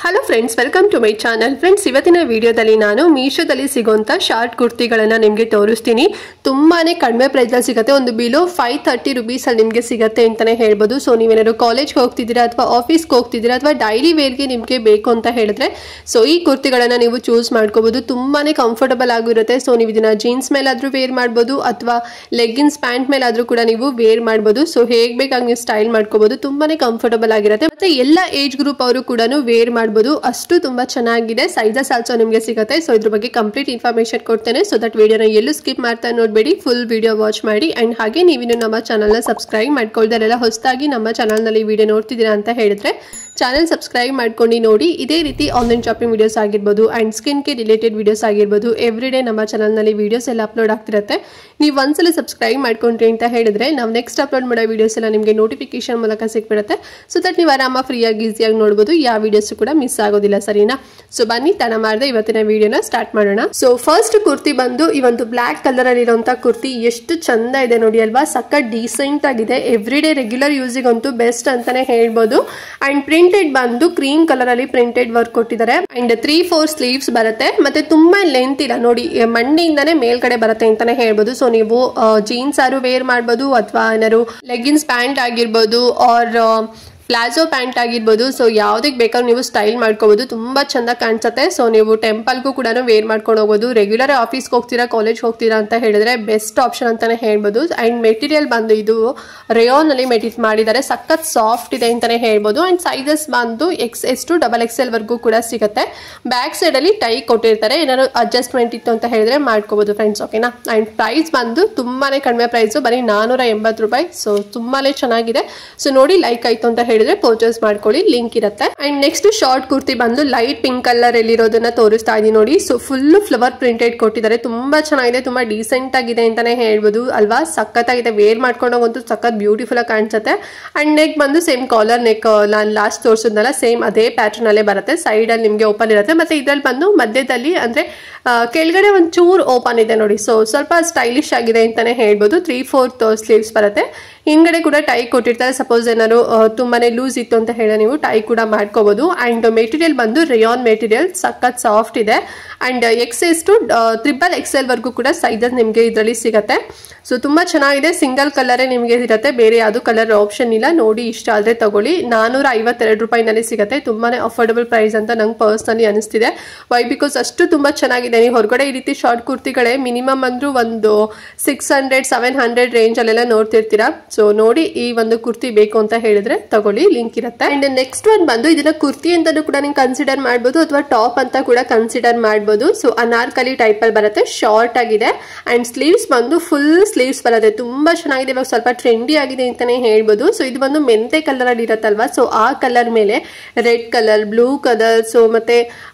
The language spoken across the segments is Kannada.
Hello friends, welcome to my channel. Friends, ಇವತ್ತಿನ ವಿಡಿಯೋದಲ್ಲಿ ನಾನು ಮೀಶೋದಲ್ಲಿ ಸಿಗುವಂಥ ಶಾರ್ಟ್ ಕುರ್ತಿಗಳನ್ನು ನಿಮಗೆ ತೋರಿಸ್ತೀನಿ. ತುಂಬಾನೇ ಕಡಿಮೆ ಪ್ರೈಸಲ್ಲಿ ಸಿಗುತ್ತೆ. ಒಂದು ಬಿಲೋ 530 ರುಪೀಸಲ್ಲಿ ನಿಮಗೆ ಸಿಗುತ್ತೆ ಅಂತಲೇ ಹೇಳ್ಬೋದು. ಸೊ ನೀವೇನಾದ್ರು ಕಾಲೇಜ್ಗೆ ಹೋಗ್ತಿದ್ದೀರಾ ಅಥವಾ ಆಫೀಸ್ಗೆ ಹೋಗ್ತಿದ್ದೀರಾ ಅಥವಾ ಡೈಲಿ ವೇರ್ಗೆ ನಿಮಗೆ ಬೇಕು ಅಂತ ಹೇಳಿದ್ರೆ ಸೊ ಈ ಕುರ್ತಿಗಳನ್ನು ನೀವು ಚೂಸ್ ಮಾಡ್ಕೋಬೋದು. ತುಂಬಾನೇ ಕಂಫರ್ಟಬಲ್ ಆಗಿರುತ್ತೆ. ಸೊ ನೀವು ಇದನ್ನ ಜೀನ್ಸ್ ಮೇಲಾದರೂ ವೇರ್ ಮಾಡ್ಬೋದು ಅಥವಾ ಲೆಗ್ಗಿನ್ಸ್ ಪ್ಯಾಂಟ್ ಮೇಲಾದರೂ ಕೂಡ ನೀವು ವೇರ್ ಮಾಡ್ಬೋದು. ಸೊ ಹೇಗೆ ಬೇಕಾಗಿ ನೀವು ಸ್ಟೈಲ್ ಮಾಡ್ಕೋಬೋದು. ತುಂಬಾನೇ ಕಂಫರ್ಟಬಲ್ ಆಗಿರುತ್ತೆ. ಮತ್ತೆ ಎಲ್ಲ ಏಜ್ ಗ್ರೂಪ್ ಅವರು ಕೂಡ ವೇರ್ ಮಾಡ್ಬೋದು. ಅಷ್ಟು ತುಂಬಾ ಚೆನ್ನಾಗಿದೆ. ಸೈಜಸ್ ಆಲ್ಸೋ ನಿಮಗೆ ಸಿಗುತ್ತೆ. ಸೊ ಇದ್ರ ಬಗ್ಗೆ ಕಂಪ್ಲೀಟ್ ಇನ್ಫಾರ್ಮೇಶನ್ ಕೊಡ್ತೇನೆ. ಸೊ ದಟ್ ವಿಡಿಯೋನ ಎಲ್ಲೂ ಸ್ಕಿಪ್ ಮಾಡ್ತಾ ನೋಡಬೇಡಿ, ಫುಲ್ ವಿಡಿಯೋ ವಾಚ್ ಮಾಡಿ. ಅಂಡ್ ಹಾಗೆ ನೀವಿನ್ನು ನಮ್ಮ ಚಾನಲ್ನ ಸಬ್ಸ್ಕ್ರೈಬ್ ಮಾಡ್ಕೊಳ್ದಾರೆಲ್ಲ ಹೊಸದಾಗಿ ನಮ್ಮ ಚಾನಲ್ನಲ್ಲಿ ವಿಡಿಯೋ ನೋಡ್ತಿದ್ದೀರಾ ಅಂತ ಹೇಳಿದ್ರೆ ಚಾನಲ್ ಸಬ್ಸ್ಕ್ರೈಬ್ ಮಾಡ್ಕೊಂಡು ನೋಡಿ. ಇದೇ ರೀತಿ ಆನ್ಲೈನ್ ಶಾಪಿಂಗ್ ವಿಡಿಯೋಸ್ ಆಗಿರ್ಬೋದು ಅಂಡ್ ಸ್ಕಿನ್ ಗೆ ರಿಲೇಟೆಡ್ ವಿಡಿಯೋಸ್ ಆಗಿರ್ಬೋದು ಎವ್ರಿ ಡೇ ನಮ್ಮ ಚಾನಲ್ನಲ್ಲಿ ವಿಡಿಯೋಸ್ ಎಲ್ಲ ಅಪ್ಲೋಡ್ ಆಗ್ತಿರುತ್ತೆ. ನೀವು ಒಂದ್ಸಲ ಸಬ್ಸ್ಕ್ರೈಬ್ ಮಾಡ್ಕೊಂಡ್ರಿ ಅಂತ ಹೇಳಿದ್ರೆ ನಾವು ನೆಕ್ಸ್ಟ್ ಅಪ್ಲೋಡ್ ಮಾಡೋ ವಿಡಿಯೋಸ್ ಎಲ್ಲ ನಿಮಗೆ ನೋಟಿಫಿಕೇಶನ್ ಮೂಲಕ ಸಿಕ್ಬಿಡುತ್ತೆ. ಸೊ ದಟ್ ನೀವು ಆರಾಮ ಫ್ರೀಯಾಗಿ ಈಸಿಯಾಗಿ ನೋಡ್ಬೋದು. ಯಾವ ವಿಡಿಯೋಸ್ ಕೂಡ ಮಿಸ್ ಆಗೋದಿಲ್ಲ, ಸರಿನಾ? ಸೊ ಬನ್ನಿ ತಡ ಮಾಡದೆ ಇವತ್ತಿನ ವಿಡಿಯೋನ ಸ್ಟಾರ್ಟ್ ಮಾಡೋಣ. ಸೊ ಫಸ್ಟ್ ಕುರ್ತಿ ಬಂದು ಈ ಒಂದು ಬ್ಲಾಕ್ ಕಲರ್ ಅಲ್ಲಿ ಇರುವಂತ ಕುರ್ತಿ ಎಷ್ಟು ಚಂದ ಇದೆ ನೋಡಿ ಅಲ್ವಾ. ಸಕ್ಕ ಡೀಸೆಂಟ್ ಆಗಿದೆ. ಎವ್ರಿ ಡೇ ರೆಗ್ಯುಲರ್ ಯೂಸಿಗೆ ಅಂತೂ ಬೆಸ್ಟ್ ಅಂತಾನೆ ಹೇಳ್ಬೋದು. ಅಂಡ್ ಪ್ರಿಂಟೆಡ್ ಬಂದು ಕ್ರೀಮ್ ಕಲರ್ ಅಲ್ಲಿ ಪ್ರಿಂಟೆಡ್ ವರ್ಕ್ ಕೊಟ್ಟಿದ್ದಾರೆ. ಅಂಡ್ 3-4 ಸ್ಲೀವ್ಸ್ ಬರುತ್ತೆ. ಮತ್ತೆ ತುಂಬಾ ಲೆಂತ್ ಇಲ್ಲ ನೋಡಿ, ಮಂಡಿಯಿಂದಾನೇ ಮೇಲ್ಗಡೆ ಬರುತ್ತೆ ಅಂತಾನೆ ಹೇಳ್ಬೋದು. ಸೊ ನೀವು ಜೀನ್ಸ್ ಆರು ವೇರ್ ಮಾಡ್ಬೋದು ಅಥವಾ ಏನಾದ್ರು ಲೆಗ್ಗಿನ್ಸ್ ಪ್ಯಾಂಟ್ ಆಗಿರ್ಬೋದು ಆರ್ ಪ್ಲಾಜೋ ಪ್ಯಾಂಟ್ ಆಗಿರ್ಬೋದು. ಸೊ ಯಾವ್ದಕ್ಕೆ ಬೇಕಾದ್ರೂ ನೀವು ಸ್ಟೈಲ್ ಮಾಡ್ಕೋಬಹುದು. ತುಂಬಾ ಚಂದ ಕಾಣಿಸುತ್ತೆ. ಸೊ ನೀವು ಟೆಂಪಲ್ಗೂ ಕೂಡ ವೇರ್ ಮಾಡ್ಕೊಂಡು ಹೋಗ್ಬೋದು. ರೆಗ್ಯುಲರ್ ಆಫೀಸ್ಗೆ ಹೋಗ್ತೀರಾ, ಕಾಲೇಜ್ ಹೋಗ್ತೀರಾ ಅಂತ ಹೇಳಿದ್ರೆ ಬೆಸ್ಟ್ ಆಪ್ಷನ್ ಅಂತಾನೆ ಹೇಳ್ಬೋದು. ಅಂಡ್ ಮೆಟೀರಿಯಲ್ ಬಂದು ಇದು ರೇಯಾನ್ ಅಲ್ಲಿ ಮೆಟೀರಿಯಲ್ ಮಾಡಿದ್ದಾರೆ. ಸಖತ್ ಸಾಫ್ಟ್ ಇದೆ ಅಂತಾನೆ ಹೇಳ್ಬೋದು. ಅಂಡ್ ಸೈಜಸ್ ಬಂದು XS to XXL ವರ್ಗೂ ಕೂಡ ಸಿಗುತ್ತೆ. ಬ್ಯಾಕ್ ಸೈಡ್ ಅಲ್ಲಿ ಟೈ ಕೊಟ್ಟಿರ್ತಾರೆ. ಏನಾದ್ರು ಅಡ್ಜಸ್ಟ್ಮೆಂಟ್ ಇತ್ತು ಅಂತ ಹೇಳಿದ್ರೆ ಮಾಡ್ಕೋಬಹುದು ಫ್ರೆಂಡ್ಸ್, ಓಕೆನಾ? ಅಂಡ್ ಪ್ರೈಸ್ ಬಂದು ತುಂಬಾನೇ ಕಡಿಮೆ ಪ್ರೈಸ್, ಬರೀ 480 ರೂಪಾಯಿ. ಸೊ ತುಂಬಾನೇ ಚೆನ್ನಾಗಿದೆ. ಸೊ ನೋಡಿ, ಲೈಕ್ ಆಯ್ತು ಅಂತ ಹೇಳಿದ್ರೆ ಪರ್ಚೇಸ್ ಮಾಡ್ಕೊಳ್ಳಿ, ಲಿಂಕ್ ಇರುತ್ತೆ. ಅಂಡ್ ನೆಕ್ಸ್ಟ್ ಶಾರ್ಟ್ ಕುರ್ತಿ ಬಂದು ಲೈಟ್ ಪಿಂಕ್ ಕಲರ್ ಎಲ್ಲಿರೋದನ್ನ ತೋರಿಸ್ತಾ ಇದೀನಿ ನೋಡಿ. ಸೊ ಫುಲ್ ಫ್ಲವರ್ ಪ್ರಿಂಟೆಡ್ ಕೊಟ್ಟಿದ್ದಾರೆ. ತುಂಬಾ ಚೆನ್ನಾಗಿದೆ, ತುಂಬಾ ಡೀಸೆಂಟ್ ಆಗಿದೆ ಅಂತಾನೆ ಹೇಳ್ಬೋದು ಅಲ್ವಾ. ಸಖತ್ತಾಗಿದೆ. ವೇರ್ ಮಾಡ್ಕೊಂಡೋಗಂತೂ ಸಖತ್ ಬ್ಯೂಟಿಫುಲ್ ಆಗಿ ಕಾಣಿಸುತ್ತೆ. ಅಂಡ್ ನೆಕ್ ಬಂದು ಸೇಮ್ ಕಾಲರ್ ನೆಕ್, ನಾನು ಲಾಸ್ಟ್ ತೋರಿಸಿದ್ನಲ್ಲ ಸೇಮ್ ಅದೇ ಪ್ಯಾಟರ್ನ್ ಅಲ್ಲೇ ಬರುತ್ತೆ. ಸೈಡ್ ಅಲ್ಲಿ ನಿಮ್ಗೆ ಓಪನ್ ಇರುತ್ತೆ. ಮತ್ತೆ ಇದ್ರಲ್ಲಿ ಬಂದು ಮಧ್ಯದಲ್ಲಿ ಅಂದ್ರೆ ಕೆಳಗಡೆ ಒಂದು ಚೂರ್ ಓಪನ್ ಇದೆ ನೋಡಿ. ಸೊ ಸ್ವಲ್ಪ ಸ್ಟೈಲಿಶ್ ಆಗಿದೆ ಅಂತಾನೆ ಹೇಳ್ಬೋದು. 3/4 ಸ್ಲೀವ್ಸ್ ಬರುತ್ತೆ. ಹಿಂದ್ಗಡೆ ಕೂಡ ಟೈ ಕೊಟ್ಟಿರ್ತಾರೆ. ಸಪೋಸ್ ಏನಾದ್ರು ತುಂಬಾನೇ ಲೂಸ್ ಇತ್ತು ಅಂತ ಹೇಳಿ ನೀವು ಟೈ ಕೂಡ ಮಾಡ್ಕೋಬಹುದು. ಅಂಡ್ ಮೆಟೀರಿಯಲ್ ಬಂದು ರೇಯಾನ್ ಮೆಟೀರಿಯಲ್, ಸಖತ್ ಸಾಫ್ಟ್ ಇದೆ. ಅಂಡ್ XS to XXL ವರ್ಗೂ ಕೂಡ ಸೈಜಸ್ ನಿಮ್ಗೆ ಇದರಲ್ಲಿ ಸಿಗತ್ತೆ. ಸೊ ತುಂಬಾ ಚೆನ್ನಾಗಿದೆ. ಸಿಂಗಲ್ ಕಲರೇ ನಿಮ್ಗೆ ಇರುತ್ತೆ, ಬೇರೆ ಯಾವ್ದು ಕಲರ್ ಆಪ್ಷನ್ ಇಲ್ಲ. ನೋಡಿ, ಇಷ್ಟ ಆದ್ರೆ ತಗೊಳ್ಳಿ. 452 ರೂಪಾಯಿನಲ್ಲಿ ಸಿಗುತ್ತೆ. ತುಂಬಾನೇ ಅಫೋರ್ಡಬಲ್ ಪ್ರೈಸ್ ಅಂತ ನಂಗೆ ಪರ್ಸನಲಿ ಅನಿಸ್ತಿದೆ. ವೈ ಬಿಕಾಸ್ ಅಷ್ಟು ತುಂಬಾ ಚೆನ್ನಾಗಿದೆ. ನೀವು ಹೊರಗಡೆ ಈ ರೀತಿ ಶಾರ್ಟ್ ಕುರ್ತಿಗಳೇ ಮಿನಿಮಮ್ ಅಂದ್ರೂ ಒಂದು 600-700 ರೇಂಜ್ ಅಲ್ಲೆಲ್ಲ ನೋಡ್ತಿರ್ತೀರಾ. ಸೊ ನೋಡಿ, ಈ ಒಂದು ಕುರ್ತಿ ಬೇಕು ಅಂತ ಹೇಳಿದ್ರೆ ತಗೊಳ್ಳಿ, ಲಿಂಕ್ ಇರುತ್ತೆ. ಅಂಡ್ ನೆಕ್ಸ್ಟ್ ಒನ್ ಬಂದು ಇದನ್ನ ಕುರ್ತಿ ಅಂತಾನು ಕೂಡ ನೀವು ಕನ್ಸಿಡರ್ ಮಾಡಬಹುದು ಅಥವಾ ಟಾಪ್ ಅಂತ ಕೂಡ ಕನ್ಸಿಡರ್ ಮಾಡಬಹುದು. ಸೊ ಅನಾರ್ಕಲಿ ಟೈಪ್ ಅಲ್ಲಿ ಬರುತ್ತೆ, ಶಾರ್ಟ್ ಆಗಿದೆ. ಅಂಡ್ ಸ್ಲೀವ್ಸ್ ಬಂದು ಫುಲ್ ಸ್ಲೀವ್ಸ್ ಬರುತ್ತೆ. ತುಂಬಾ ಚೆನ್ನಾಗಿದೆ. ಇವಾಗ ಸ್ವಲ್ಪ ಟ್ರೆಂಡಿ ಆಗಿದೆ ಅಂತಾನೆ ಹೇಳ್ಬೋದು. ಸೊ ಇದು ಬಂದು ಮೆಂತೆ ಕಲರ್ ಅಲ್ಲಿ ಇರುತ್ತಲ್ವಾ. ಸೊ ಆ ಕಲರ್ ಮೇಲೆ red colour, blue colour, so ಮತ್ತೆ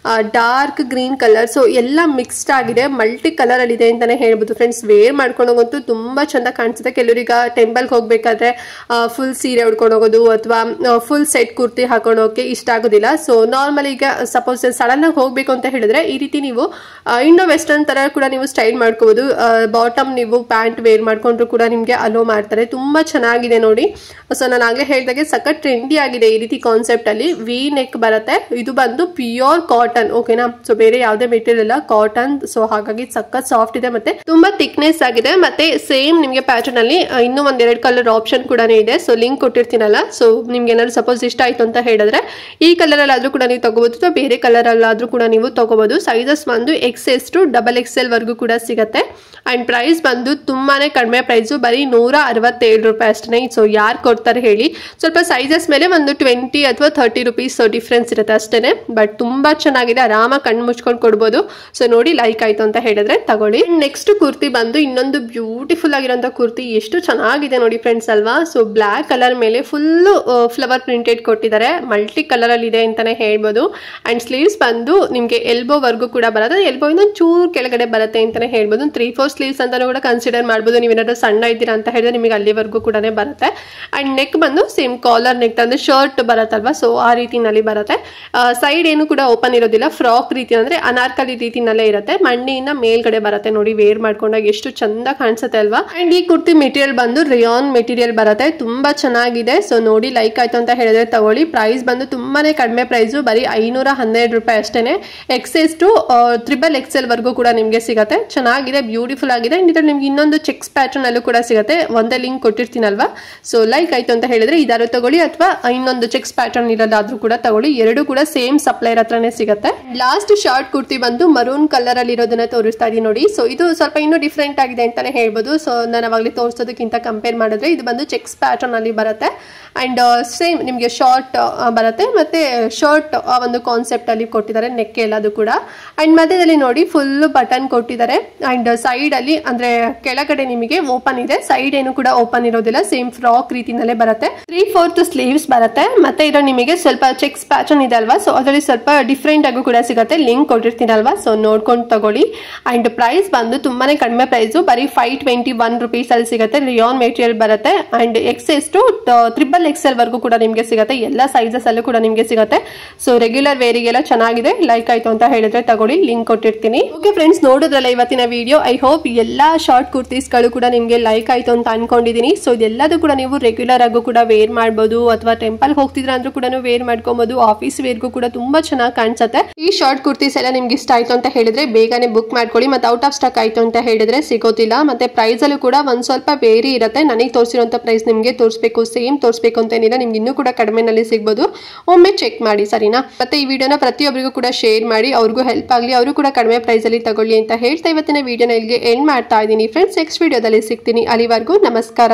ಡಾರ್ಕ್ ಗ್ರೀನ್ ಕಲರ್, ಸೊ ಎಲ್ಲ ಮಿಕ್ಸ್ಡ್ ಆಗಿದೆ. ಮಲ್ಟಿ ಕಲರ್ ಅಲ್ಲಿ ಇದೆ ಅಂತಾನೆ ಹೇಳ್ಬೋದು ಫ್ರೆಂಡ್ಸ್. ವೇರ್ ಮಾಡ್ಕೊಂಡು ಹೋಗಂತೂ ತುಂಬಾ ಚಂದ ಕಾಣಿಸುತ್ತೆ. ಕೆಲವರಿಗೆ ಟೆಂಪಲ್ಗೆ ಹೋಗ್ಬೇಕಾದ್ರೆ ಫುಲ್ ಸೀರೆ ಉಡ್ಕೊಂಡು ಹೋಗೋದು ಅಥವಾ ಫುಲ್ ಸೆಟ್ ಕುರ್ತಿ ಹಾಕೊಂಡು ಹೋಗಕ್ಕೆ ಇಷ್ಟ ಆಗೋದಿಲ್ಲ. ಸೊ ನಾರ್ಮಲ್ ಈಗ ಸಪೋಸ್ ಸಡನ್ ಆಗಿ ಹೋಗ್ಬೇಕು ಅಂತ ಹೇಳಿದ್ರೆ ಈ ರೀತಿ ನೀವು ಇಂಡೋ ವೆಸ್ಟರ್ನ್ ತರ ಕೂಡ ನೀವು ಸ್ಟೈಲ್ ಮಾಡ್ಕೋಬಹುದು. ಬಾಟಮ್ ನೀವು ಪ್ಯಾಂಟ್ ವೇರ್ ಮಾಡ್ಕೊಂಡ್ರು ಕೂಡ ನಿಮ್ಗೆ ಅಲೋ ಮಾಡ್ತಾರೆ. ತುಂಬಾ ಚೆನ್ನಾಗಿದೆ ನೋಡಿ. ಸೊ ನಾನು ಆಗ್ಲೇ ಹೇಳಿದಾಗೆ ಸಖತ್ ಟ್ರೆಂಡಿ ಆಗಿದೆ. ಈ ರೀತಿ ಕಾನ್ಸೆಪ್ಟ್ ಅಲ್ಲಿ ವಿ ನೆಕ್ ಬರುತ್ತೆ. ಇದು ಬಂದು ಪ್ಯೂರ್ ಕಾಟನ್, ಓಕೆನಾ? ಸೊ ಬೇರೆ ಯಾವುದೇ ಮೆಟೀರಿಯಲ್ ಇಲ್ಲ, ಕಾಟನ್. ಸೊ ಹಾಗಾಗಿ ಸಖತ್ ಸಾಫ್ಟ್ ಇದೆ ಮತ್ತೆ ತುಂಬಾ ಥಿಕ್ನೆಸ್ ಆಗಿದೆ. ಮತ್ತೆ ಸೇಮ್ ನಿಮ್ಗೆ ಪ್ಯಾಟರ್ನ್ ಅಲ್ಲಿ ಇನ್ನೂ ಒಂದೆರಡು ಕಲರ್ ಆಪ್ಷನ್ ಕೂಡ ಇದೆ. So link ಕೊಟ್ಟಿರ್ತೀನಲ್ಲ. ಸೊ ನಿಮ್ಗೆ ಏನಾದ್ರು ಸಪೋಸ್ ಇಷ್ಟ ಆಯ್ತು ಅಂತ ಹೇಳಿದ್ರೆ ಈ ಕಲರ್ ಅಲ್ಲಿ ಆದ್ರೂ ಕೂಡ ನೀವು ತಗೋಬಹುದು ಅಥವಾ ಬೇರೆ ಕಲರ್ ಅಲ್ಲಾದ್ರೂ ಕೂಡ ನೀವು ತಗೋಬಹುದು. ಸೈಜಸ್ ಬಂದು XS to XXL ವರ್ಗೂ ಕೂಡ ಸಿಗತ್ತೆ. ಅಂಡ್ ಪ್ರೈಸ್ ಬಂದು ತುಂಬಾನೇ ಕಡಿಮೆ ಪ್ರೈಸ್, ಬರೀ 167 ರೂಪಾಯಿ ಅಷ್ಟೇ. ಸೊ ಯಾರು ಕೊಡ್ತಾರೆ ಹೇಳಿ? ಸ್ವಲ್ಪ ಸೈಜಸ್ ಮೇಲೆ ಒಂದು 20 ಅಥವಾ 30 ರುಪೀಸ್ ಡಿಫ್ರೆನ್ಸ್ ಇರುತ್ತೆ ಅಷ್ಟೇನೆ. ಬಟ್ ತುಂಬಾ ಚೆನ್ನಾಗಿದೆ. ಆರಾಮಾಗಿ ಕಣ್ಣು ಮುಚ್ಕೊಂಡು ಕೊಡ್ಬೋದು. ಸೊ ನೋಡಿ, ಲೈಕ್ ಆಯ್ತು ಅಂತ ಹೇಳಿದ್ರೆ ತಗೊಳ್ಳಿ. ನೆಕ್ಸ್ಟ್ ಕುರ್ತಿ ಬಂದು ಇನ್ನೊಂದು ಬ್ಯೂಟಿಫುಲ್ ಆಗಿರೋಂಥ ಕುರ್ತಿ. ಎಷ್ಟು ಚೆನ್ನಾಗಿದೆ ನೋಡಿ ಫ್ರೆಂಡ್ಸ್ ಅಲ್ವಾ. ಸೊ ಬ್ಲಾಕ್ ಕಲರ್ ಮೇಲೆ ಫುಲ್ ಫ್ಲವರ್ ಪ್ರಿಂಟೆಡ್ ಕೊಟ್ಟಿದ್ದಾರೆ. ಮಲ್ಟಿ ಕಲರ್ ಅಲ್ಲಿ ಇದೆ ಅಂತಾನೆ ಹೇಳ್ಬೋದು. ಅಂಡ್ ಸ್ಲೀವ್ಸ್ ಬಂದು ನಿಮ್ಗೆ ಎಲ್ಬೋ ವರ್ಗೂ ಕೂಡ ತರ ಬರುತ್ತೆ, ಎಲ್ಬೋ ಇಂದ ಚೂರು ಕೆಳಗಡೆ ಬರುತ್ತೆ ಅಂತಾನೆ ಹೇಳ್ಬೋದು. 3/4 ಸ್ಲೀವ್ಸ್ ಅಂತಾನೂ ಕೂಡ ಕನ್ಸಿಡರ್ ಮಾಡ್ಬೋದು. ನೀವೇನಾದ್ರೂ ಸಣ್ಣ ಇದ್ದೀರಾ ಅಂತ ಹೇಳಿದ್ರೆ ನಿಮಗೆ ಅಲ್ಲಿವರೆಗೂ ಕೂಡ ಬರುತ್ತೆ. ಅಂಡ್ ನೆಕ್ ಬಂದು ಸೇಮ್ ಕಾಲರ್ ನೆಕ್ ಅಂದ್ರೆ ಶರ್ಟ್ ಬರುತ್ತಲ್ವಾ, ಸೊ ಆ ರೀತಿನಲ್ಲಿ ಬರುತ್ತೆ. ಸೈಡ್ ಏನು ಕೂಡ ಓಪನ್ ಇರೋದಿಲ್ಲ, ಫ್ರಾಕ್ ರೀತಿ ಅಂದ್ರೆ ಅನಾರ್ಕಲಿ ರೀತಿನಲ್ಲೇ ಇರುತ್ತೆ. ಮಂಡಿಯಿಂದ ಮೇಲ್ಗಡೆ ಬರುತ್ತೆ ನೋಡಿ, ವೇರ್ ಮಾಡ್ಕೊಂಡಾಗ ಎಷ್ಟು ಚಂದ ಕಾಣಿಸುತ್ತೆ ಅಲ್ವಾ. ಅಂಡ್ ಈ ಕುರ್ತಿ ಮೆಟೀರಿಯಲ್ ಬಂದು ರಿಯಾನ್ ಮೆಟೀರಿಯಲ್ ಬರುತ್ತೆ, ತುಂಬಾ ಚೆನ್ನಾಗಿದೆ. ಸೊ ನೋಡಿ ಲೈಕ್ ಆಯ್ತು ಅಂತ ಹೇಳಿದ್ರೆ ತಗೊಳ್ಳಿ. ಪ್ರೈಸ್ ಬಂದು ತುಂಬಾನೇ ಕಡಿಮೆ ಪ್ರೈಸು, ಬರೀ 512 ರೂಪಾಯಿ ಅಷ್ಟೇನೆ. XS ಟು XXL ವರೆಗೂ ಕೂಡ ನಿಮಗೆ ಸಿಗುತ್ತೆ. ಚೆನ್ನಾಗಿದೆ, ಬ್ಯೂಟಿಫುಲ್ ಆಗಿದೆ. ಅಂಡ್ ಇದ್ರಲ್ಲಿ ನಿಮ್ಗೆ ಇನ್ನೊಂದು ಚೆಕ್ಸ್ ಪ್ಯಾಟರ್ನ್ ಅಲ್ಲೂ ಕೂಡ ಸಿಗುತ್ತೆ, ಒಂದೇ ಲಿಂಕ್ ಕೊಟ್ಟಿರ್ತೀನಲ್ವಾ. ಸೊ ಲೈಕ್ ಆಯ್ತು ಅಂತ ಹೇಳಿದ್ರೆ ಇದಾರು ತಗೊಳ್ಳಿ, ಅಥವಾ ಇನ್ನೊಂದು ಚೆಕ್ಸ್ ಪ್ಯಾಟರ್ನ್ ಇರೋದಾದ್ರೂ ಕೂಡ ತಗೊಳ್ಳಿ. ಎರಡು ಕೂಡ ಸೇಮ್ ಸಪ್ಲೈರ್ ಹತ್ರನೇ ಸಿಗುತ್ತೆ. ಲಾಸ್ಟ್ ಶಾರ್ಟ್ ಕುರ್ತಿ ಬಂದು ಮರೂನ್ ಕಲರ್ ಅಲ್ಲಿ ಇರೋದನ್ನ ತೋರಿಸ್ತಾ ಇದೀನಿ ನೋಡಿ. ಸೊ ಇದು ಸ್ವಲ್ಪ ಇನ್ನೂ ಡಿಫ್ರೆಂಟ್ ಆಗಿದೆ ಅಂತಾನೆ ಹೇಳ್ಬೋದು. ಸೊ ನಾನು ಅವಾಗಲೇ ತೋರಿಸೋದಕ್ಕಿಂತ ಕಂಪೇರ್ ಮಾಡಿದ್ರೆ ಇದು ಬಂದು ಚೆಕ್ಸ್ ಪ್ಯಾಟರ್ನ್ ಅಲ್ಲಿ ಬರುತ್ತೆ. ಅಂಡ್ ಸೇಮ್ ನಿಮಗೆ ಶಾರ್ಟ್ ಬರುತ್ತೆ, ಮತ್ತೆ ಶರ್ಟ್ ಒಂದು ಕಾನ್ಸೆಪ್ಟ್ ಅಲ್ಲಿ ಕೊಟ್ಟಿದ್ದಾರೆ, ನೆಕ್ ಎಲ್ಲದು ಕೂಡ. ಅಂಡ್ ಮಧ್ಯದಲ್ಲಿ ನೋಡಿ ಫುಲ್ ಬಟನ್ ಕೊಟ್ಟಿದ್ದಾರೆ. ಅಂಡ್ ಸೈಡ್ ಅಲ್ಲಿ ಅಂದ್ರೆ ಕೆಳಗಡೆ ನಿಮಗೆ ಓಪನ್ ಇದೆ, ಸೈಡ್ ಏನು ಕೂಡ ಓಪನ್ ಇರೋದಿಲ್ಲ, ಸೇಮ್ ಫ್ರಾಕ್ ರೀತಿನಲ್ಲೇ ಬರುತ್ತೆ. 3/4 ಸ್ಲೀವ್ಸ್ ಬರುತ್ತೆ. ಮತ್ತೆ ಇದು ನಿಮಗೆ ಸ್ವಲ್ಪ ಚೆಕ್ಸ್ ಪ್ಯಾಟರ್ನ್ ಇದೆ ಅಲ್ವಾ, ಸೊ ಅದರಲ್ಲಿ ಸ್ವಲ್ಪ ಡಿಫ್ರೆಂಟ್ ಆಗು ಕೂಡ ಸಿಗುತ್ತೆ, ಲಿಂಕ್ ಕೊಟ್ಟಿರ್ತೀನಲ್ವಾ, ಸೊ ನೋಡ್ಕೊಂಡು ತಗೊಳ್ಳಿ. ಅಂಡ್ ಪ್ರೈಸ್ ಬಂದು ತುಂಬಾನೇ ಕಡಿಮೆ ಪ್ರೈಸು, ಬರೀ 521 ರುಪೀಸ್ ಅಲ್ಲಿ ಸಿಗುತ್ತೆ. ರಿಯಾನ್ ಮೆಟೀರಿಯಲ್ ಬರುತ್ತೆ. ಅಂಡ್ XS ಟು XXL ವರೆಗೂ ಕೂಡ ನಿಮಗೆ ಸಿಗುತ್ತೆ, ಎಲ್ಲ ಸೈಜಸ್ ಅಲ್ಲೂ ಕೂಡ ನಿಮಗೆ ಸಿಗುತ್ತೆ. ಸೊ ರೆಗ್ಯುಲರ್ ವೇರಿಗೆಲ್ಲ ಚೆನ್ನಾಗಿದೆ. ಲೈಕ್ ಆಯ್ತು ಅಂತ ಹೇಳಿದ್ರೆ ತಗೊಳ್ಳಿ, ಲಿಂಕ್ ಕೊಟ್ಟಿರ್ತೀನಿ. ಓಕೆ ಫ್ರೆಂಡ್ಸ್, ನೋಡಿದ್ರಲ್ಲ ಇವತ್ತಿನ ವಿಡಿಯೋ. ಐ ಹೋಪ್ ಎಲ್ಲಾ ಶಾರ್ಟ್ ಕುರ್ತೀಸ್ ಗಳು ಕೂಡ ನಿಮಗೆ ಲೈಕ್ ಆಯ್ತು ಅಂತ ಅನ್ಕೊಂಡಿದೀನಿ. ಸೊ ಇದೆಲ್ಲದೂ ಕೂಡ ನೀವು ರೆಗ್ಯುಲರ್ ಆಗು ಕೂಡ ವೇರ್ ಮಾಡಬಹುದು, ಅಥವಾ ಟೆಂಪಲ್ ಹೋಗ್ತಿದ್ರ ಅಂದ್ರೂ ಕೂಡ ವೇರ್ ಮಾಡ್ಕೊಬಹುದು. ಆಫೀಸ್ ವೇರ್ಗೂ ಕೂಡ ತುಂಬಾ ಚೆನ್ನಾಗಿ ಕಾಣಿಸುತ್ತೆ. ಈ ಶಾರ್ಟ್ ಕುರ್ತೀಸ್ ಎಲ್ಲ ನಿಮ್ಗೆ ಇಷ್ಟ ಆಯ್ತು ಅಂತ ಹೇಳಿದ್ರೆ ಬೇಗನೆ ಬುಕ್ ಮಾಡ್ಕೊಳ್ಳಿ. ಮತ್ತೆ ಔಟ್ ಆಫ್ ಸ್ಟಾಕ್ ಆಯ್ತು ಅಂತ ಹೇಳಿದ್ರೆ ಸಿಗೋದಿಲ್ಲ. ಮತ್ತೆ ಪ್ರೈಸ್ ಅಲ್ಲೂ ಕೂಡ ಒಂದ್ ಸ್ವಲ್ಪ ವೇರಿ ಇರುತ್ತೆ. ನನಗೆ ತೋರಿಸಿರುವಂತ ಪ್ರೈಸ್ ನಿಮ್ಗೆ ತೋರಿಸಬೇಕು, ಸೇಮ್ ತೋರಿಸಬೇಕು ಅಂತ ಏನಿಲ್ಲ, ನಿಮ್ಗೆ ಇನ್ನೂ ಕೂಡ ಕಡಿಮೆನಲ್ಲಿ ಸಿಗ್ಬೋದು. ಒಮ್ಮೆ ಚೆಕ್ ಮಾಡಿ, ಸರಿನಾ? ಮತ್ತೆ ಈ ವಿಡಿಯೋನ ಪ್ರತಿಯೊಬ್ಬರಿಗೂ ಕೂಡ ಶೇರ್ ಮಾಡಿ, ಅವ್ರಿಗೂ ಹೆಲ್ಪ್ ಆಗಲಿ, ಅವರು ಕೂಡ ಕಡಿಮೆ ಪ್ರೈಸ್ ಅಲ್ಲಿ ತಗೊಳ್ಳಿ ಅಂತ ಹೇಳ್ತಾ ಇವತ್ತಿನ ವಿಡಿಯೋನ ಇಲ್ಲಿಗೆ ಎಂಡ್ ಮಾಡ್ತಾ ಇದ್ದೀನಿ ಫ್ರೆಂಡ್ಸ್. ನೆಕ್ಸ್ಟ್ ವಿಡಿಯೋದಲ್ಲಿ ಸಿಗ್ತೀನಿ, ಅಲ್ಲಿವರೆಗೂ ನಮಸ್ಕಾರ.